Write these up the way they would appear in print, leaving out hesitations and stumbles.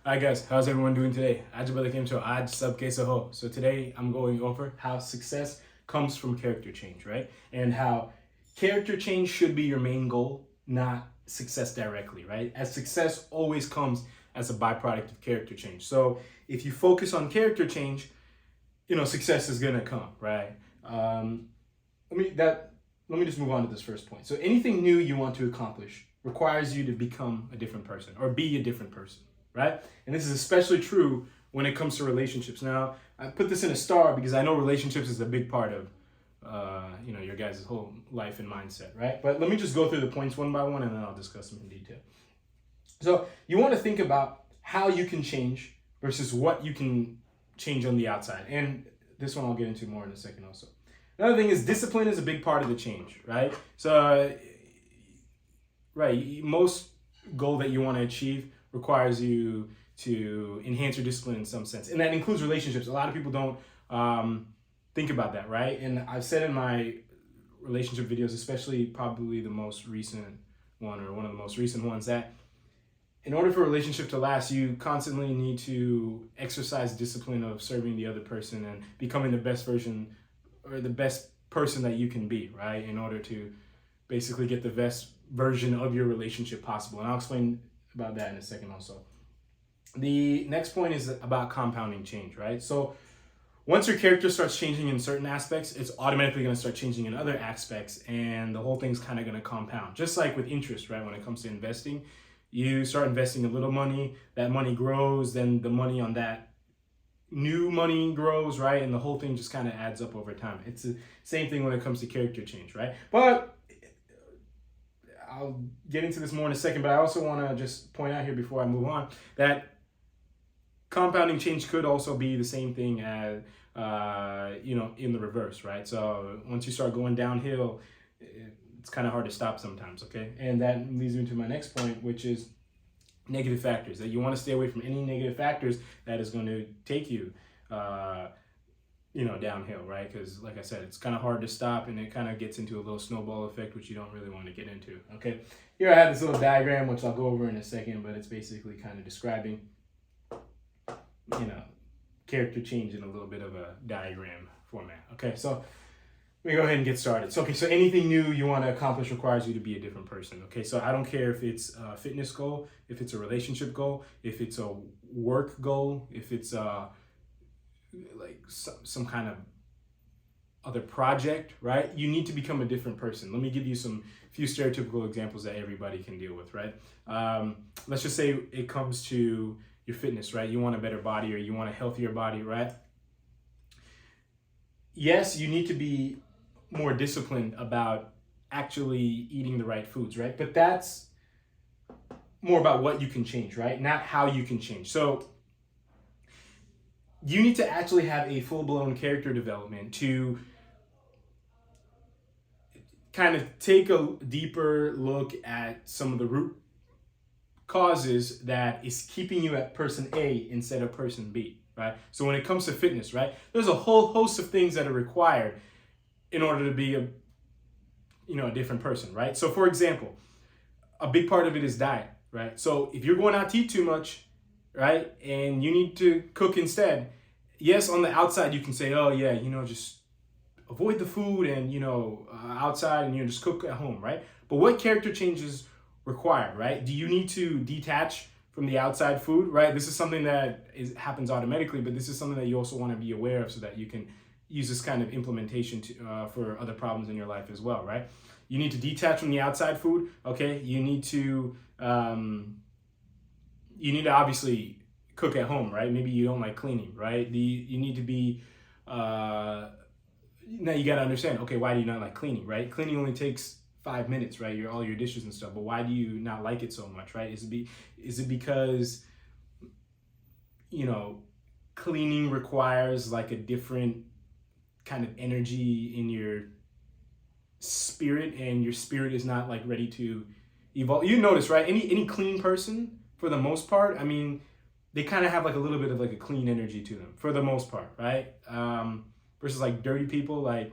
Hi guys, how's everyone doing today? आज balik to आज सब कैसे हो? So today I'm going over how success comes from character change, right? And how character change should be your main goal, not success directly, right? As success always comes as a byproduct of character change. So if you focus on character change, success is gonna come, right? Let me that let me just move on to this first point. So anything new you want to accomplish requires you to become a different person or be a different person, right? And this is especially true when it comes to relationships. Now, I put this in a star because I know relationships is a big part of your guys' whole life and mindset, right? But let me just go through the points one by one and then I'll discuss them in detail. So you want to think about how you can change versus what you can change on the outside. And this one I'll get into more in a second also. Another thing is discipline is a big part of the change, right? So, right, most goal that you want to achieve requires you to enhance your discipline in some sense. And that includes relationships. A lot of people don't think about that, right? And I've said in my relationship videos, especially probably the most recent one or one of the most recent ones, that in order for a relationship to last, you constantly need to exercise discipline of serving the other person and becoming the best version or the best person that you can be, right? In order to basically get the best version of your relationship possible. And I'll explain about that in a second also. The next point is about compounding change, right? So once your character starts changing in certain aspects, it's automatically going to start changing in other aspects, and the whole thing's kind of going to compound. Just like with interest, right? When it comes to investing, you start investing a little money, that money grows, then the money on that new money grows, right? And the whole thing just kind of adds up over time. It's the same thing when it comes to character change, right? But I'll get into this more in a second, but I also want to just point out here before I move on that compounding change could also be the same thing as, in the reverse, right? So once you start going downhill, it's kind of hard to stop sometimes, okay? And that leads me to my next point, which is negative factors. That you want to stay away from any negative factors that is going to take you, downhill, right? Because like I said, it's kind of hard to stop, and it kind of gets into a little snowball effect, which you don't really want to get into, okay? Here I have this little diagram, which I'll go over in a second, but it's basically kind of describing, character change in a little bit of a diagram format, okay? So let me go ahead and get started. So anything new you want to accomplish requires you to be a different person. Okay, so I don't care if it's a fitness goal, if it's a relationship goal, if it's a work goal, if it's like some kind of other project, right? You need to become a different person. Let me give you some few stereotypical examples that everybody can deal with, right? Let's just say it comes to your fitness, right? You want a better body or you want a healthier body, right? Yes, you need to be more disciplined about actually eating the right foods, right? But that's more about what you can change, right? Not how you can change. So you need to actually have a full-blown character development to kind of take a deeper look at some of the root causes that is keeping you at person A instead of person B, right? So when it comes to fitness, right, there's a whole host of things that are required in order to be a different person, right? So for example, a big part of it is diet, right? So if you're going out to eat too much, right, and you need to cook instead, yes, on the outside you can say, oh yeah, just avoid the food and outside and just cook at home, right? But what character changes required, right? Do you need to detach from the outside food, right? This is something that happens automatically, but this is something that you also want to be aware of so that you can use this kind of implementation for other problems in your life as well, right? You need to detach from the outside food, okay? You need to obviously cook at home, right? Maybe you don't like cleaning, right? You need to be, now you got to understand, okay, why do you not like cleaning, right? Cleaning only takes 5 minutes, right? All your dishes and stuff, but why do you not like it so much, right? Is it because, cleaning requires like a different kind of energy in your spirit, and your spirit is not like ready to evolve? You notice, right? Any clean person, for the most part, I mean, they kind of have like a little bit of like a clean energy to them for the most part, right? Versus like dirty people, like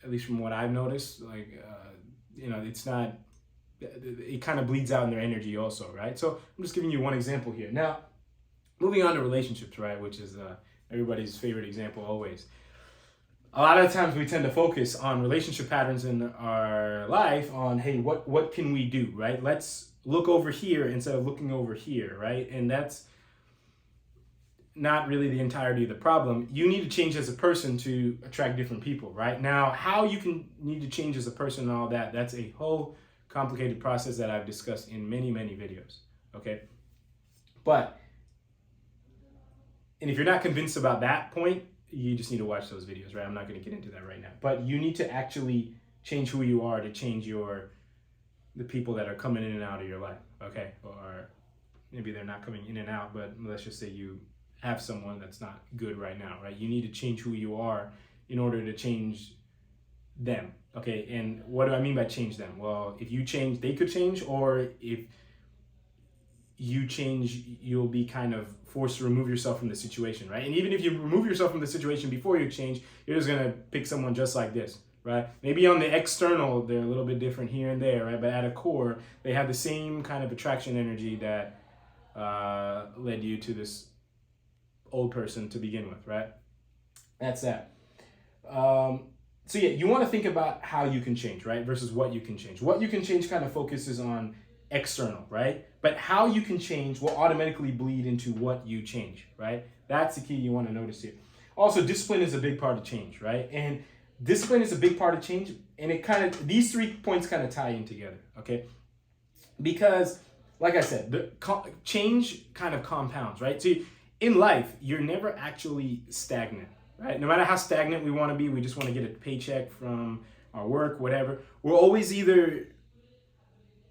at least from what I've noticed, like it's not. It kind of bleeds out in their energy also, right? So I'm just giving you one example here. Now, moving on to relationships, right, which is everybody's favorite example always. A lot of times we tend to focus on relationship patterns in our life on, hey, what can we do, right? Let's look over here instead of looking over here, right? And that's not really the entirety of the problem. You need to change as a person to attract different people, right? Now, how you can need to change as a person and all that, that's a whole complicated process that I've discussed in many, many videos, okay? But, and if you're not convinced about that point, you just need to watch those videos, right? I'm not going to get into that right now. But you need to actually change who you are to change the people that are coming in and out of your life, okay? Or maybe they're not coming in and out, but let's just say you have someone that's not good right now, right? You need to change who you are in order to change them, okay? And what do I mean by change them? Well, if you change, they could change, or if you change, you'll be kind of forced to remove yourself from the situation, right? And even if you remove yourself from the situation before you change, you're just gonna pick someone just like this, right? Maybe on the external, they're a little bit different here and there, right? But at a core, they have the same kind of attraction energy that led you to this old person to begin with, right? That's that. So yeah, you want to think about how you can change, right? Versus what you can change. What you can change kind of focuses on external, right? But how you can change will automatically bleed into what you change, right? That's the key you want to notice here. Also, discipline is a big part of change, right? And discipline is a big part of change, and it kind of, these 3 points kind of tie in together, okay? Because, like I said, the change kind of compounds, right? So in life, you're never actually stagnant, right? No matter how stagnant we want to be, we just want to get a paycheck from our work, whatever. We're always either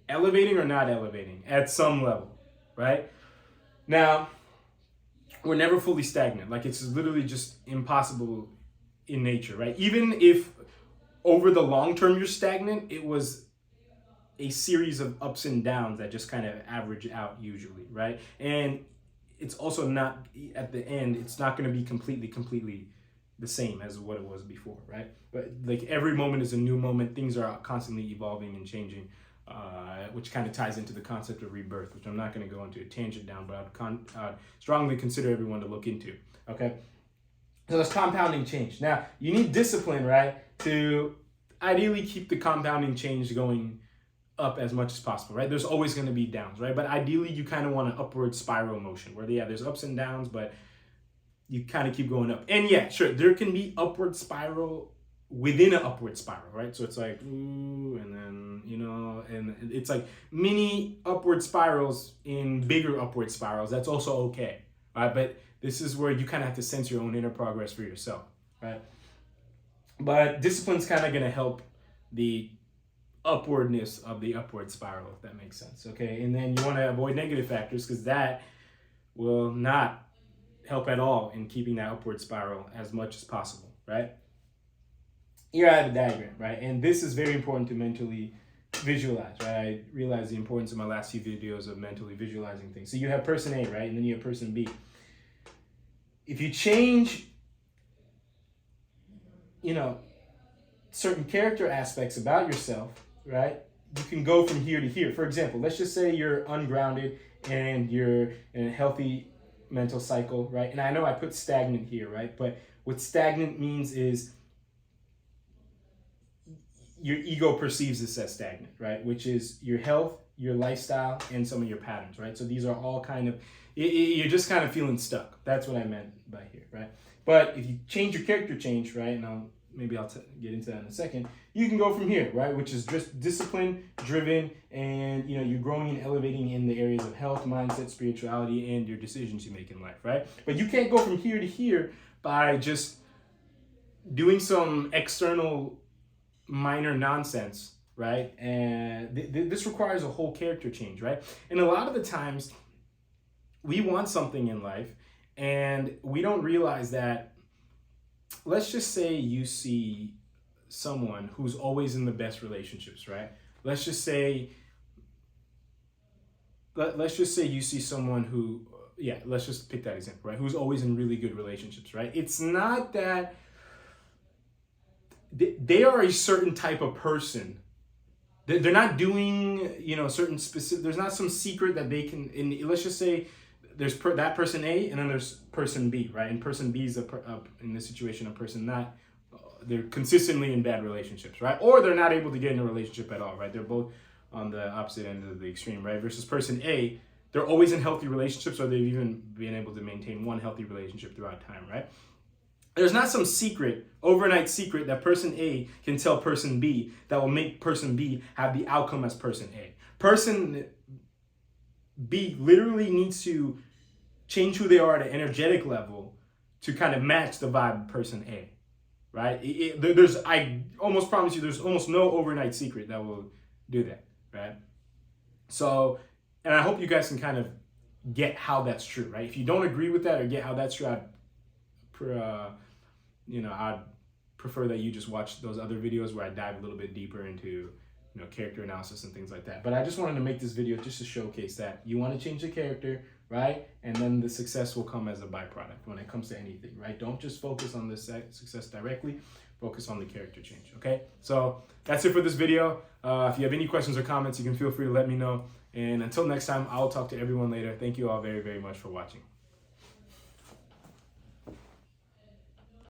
elevating or not elevating at some level, right? Now, we're never fully stagnant. Like, it's literally just impossible in nature, right? Even if over the long term you're stagnant, it was a series of ups and downs that just kind of average out usually, right? And it's also not, at the end, it's not going to be completely the same as what it was before, right? But like every moment is a new moment. Things are constantly evolving and changing, which kind of ties into the concept of rebirth, which I'm not going to go into a tangent down, but I'd strongly consider everyone to look into, okay? So that's compounding change. Now, you need discipline, right, to ideally keep the compounding change going up as much as possible, right? There's always going to be downs, right? But ideally, you kind of want an upward spiral motion where, yeah, there's ups and downs, but you kind of keep going up. And yeah, sure, there can be upward spiral within an upward spiral, right? So it's like, ooh, and then, you know, and it's like mini upward spirals in bigger upward spirals. That's also okay, right? But this is where you kind of have to sense your own inner progress for yourself, right? But discipline's kind of going to help the upwardness of the upward spiral, if that makes sense, okay? And then you want to avoid negative factors because that will not help at all in keeping that upward spiral as much as possible, right? Here I have a diagram, right? And this is very important to mentally visualize, right? I realized the importance of my last few videos of mentally visualizing things. So you have person A, right? And then you have person B. If you change, you know, certain character aspects about yourself, right? You can go from here to here. For example, let's just say you're ungrounded and you're in a healthy mental cycle, right? And I know I put stagnant here, right? But what stagnant means is your ego perceives this as stagnant, right? Which is your health, your lifestyle, and some of your patterns, right? So these are all kind of, you're just kind of feeling stuck. That's what I meant by here, right? But if you change your character change, right? And maybe I'll get into that in a second. You can go from here, right? Which is just discipline driven, and you know, you're growing and elevating in the areas of health, mindset, spirituality, and your decisions you make in life, right? But you can't go from here to here by just doing some external minor nonsense, right? And this requires a whole character change, right? And a lot of the times we want something in life and we don't realize that. Let's just say you see someone who's always in the best relationships, right? Let's just say you see someone who, yeah, let's just pick that example, right? Who's always in really good relationships, right? It's not that they are a certain type of person. They're not doing, you know, certain specific, there's not some secret that they can, and let's just say there's that person A, and then there's person B, right? And person B is in this situation a person not, they're consistently in bad relationships, right? Or they're not able to get in a relationship at all, right? They're both on the opposite end of the extreme, right? Versus person A, they're always in healthy relationships, or they've even been able to maintain one healthy relationship throughout time, right? There's not some secret, overnight secret that person A can tell person B that will make person B have the outcome as person A. Person B literally needs to change who they are at an energetic level to kind of match the vibe of person A, right? I almost promise you, there's almost no overnight secret that will do that, right? So, and I hope you guys can kind of get how that's true, right? If you don't agree with that or get how that's true, I'd prefer that you just watch those other videos where I dive a little bit deeper into character analysis and things like that. But I just wanted to make this video just to showcase that you want to change the character, right? And then the success will come as a byproduct when it comes to anything, right? Don't just focus on the success directly, focus on the character change, okay? So that's it for this video. If you have any questions or comments, you can feel free to let me know. And until next time, I'll talk to everyone later. Thank you all very, very much for watching.